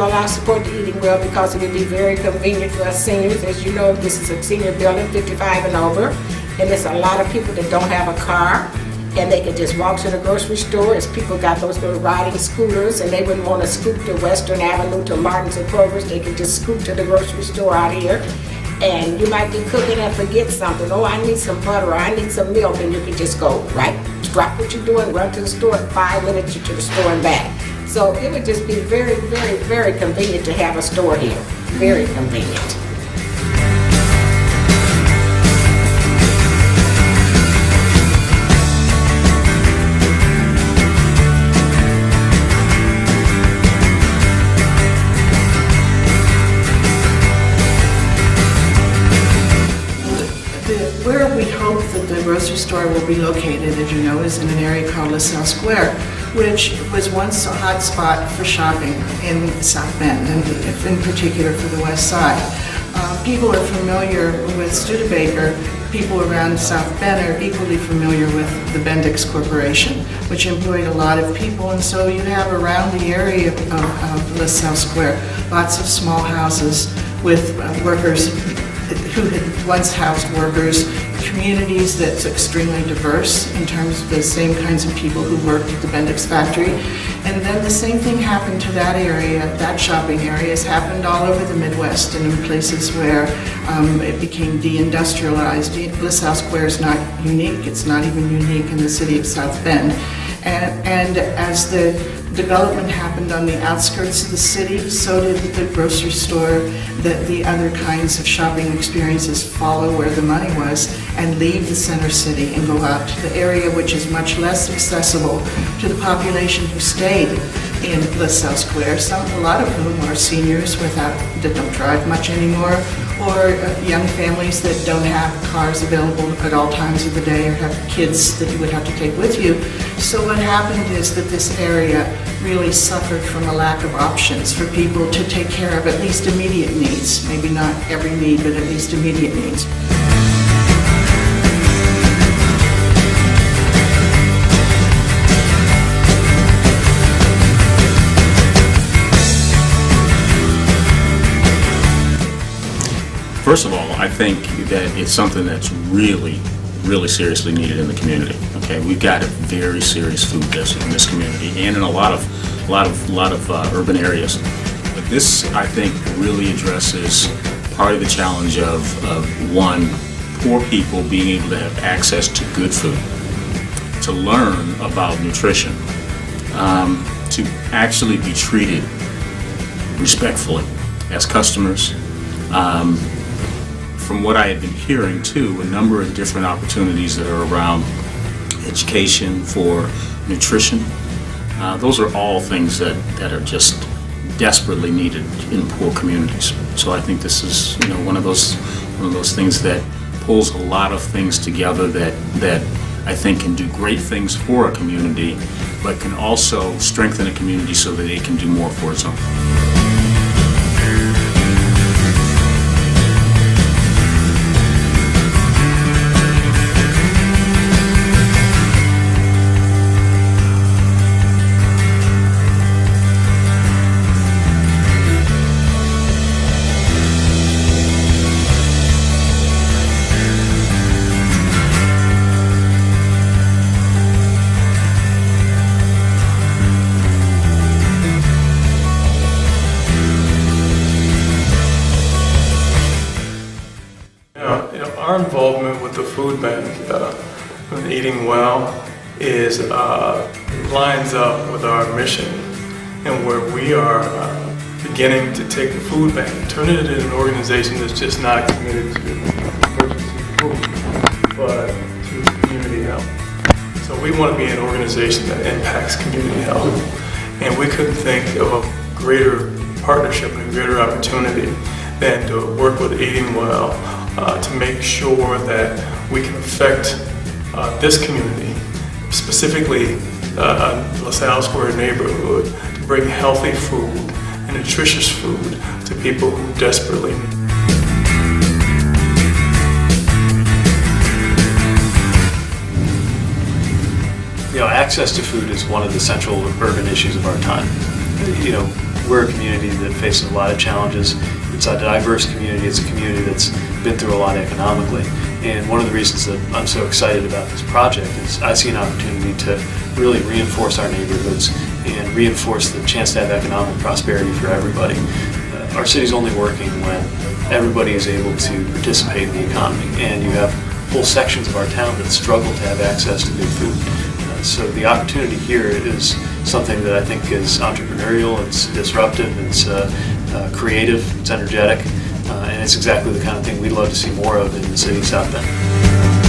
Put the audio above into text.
Well, I support the Eating Well because it would be very convenient for us seniors. As you know, this is a senior building, 55 and over, and there's a lot of people that don't have a car, and they can just walk to the grocery store. As people got those little riding scooters, and they wouldn't want to scoot to Western Avenue to Martin's or Kroger's. They can just scoot to the grocery store out here. And you might be cooking and forget something. Oh, I need some butter, or I need some milk, and you can just go, right? Drop what you're doing, run to the store, in 5 minutes you're to the store and back. So it would just be very, very, very convenient to have a store here. Very convenient. Where we hope that the grocery store will be located, as you know, is in an area called LaSalle Square, which was once a hot spot for shopping in South Bend, and in particular for the West Side. People are familiar with Studebaker. People around South Bend are equally familiar with the Bendix Corporation, which employed a lot of people, and so you have around the area of LaSalle Square lots of small houses with workers who had once housed workers, communities that's extremely diverse in terms of the same kinds of people who worked at the Bendix factory. And then the same thing happened to that area, that shopping area has happened all over the Midwest and in places where it became deindustrialized. LaSalle Square is not unique, it's not even unique in the city of South Bend. And as the development happened on the outskirts of the city, so did the grocery store, the other kinds of shopping experiences follow where the money was and leave the center city and go out to the area which is much less accessible to the population who stayed in LaSalle Square, a lot of whom are seniors that don't drive much anymore, or young families that don't have cars available at all times of the day or have kids that you would have to take with you. So what happened is that this area really suffered from a lack of options for people to take care of at least immediate needs. Maybe not every need, but at least immediate needs. First of all, I think that it's something that's really seriously needed in the community. Okay, we've got a very serious food deficit in this community and in a lot of urban areas. But this, I think, really addresses part of the challenge of one, poor people being able to have access to good food, to learn about nutrition, to actually be treated respectfully as customers. From what I had been hearing too, a number of different opportunities that are around education for nutrition. Those are all things that are just desperately needed in poor communities. So I think this is one of those things that pulls a lot of things together that I think can do great things for a community, but can also strengthen a community so that it can do more for its own. Our involvement with the food bank, with Eating Well, lines up with our mission, and where we are beginning to take the food bank and turn it into an organization that's just not committed to purchasing food, but to community health. So we want to be an organization that impacts community health, and we couldn't think of a greater partnership and a greater opportunity than to work with Eating Well to make sure that we can affect this community, specifically LaSalle Square neighborhood, to bring healthy food and nutritious food to people who desperately need it. Access to food is one of the central urban issues of our time. we're a community that faces a lot of challenges. It's a diverse community. It's a community that's been through a lot economically. And one of the reasons that I'm so excited about this project is I see an opportunity to really reinforce our neighborhoods and reinforce the chance to have economic prosperity for everybody. Our city's only working when everybody is able to participate in the economy, and you have whole sections of our town that struggle to have access to good food. So the opportunity here is something that I think is entrepreneurial, it's disruptive, it's creative, it's energetic, and it's exactly the kind of thing we'd love to see more of in the city of South Bend.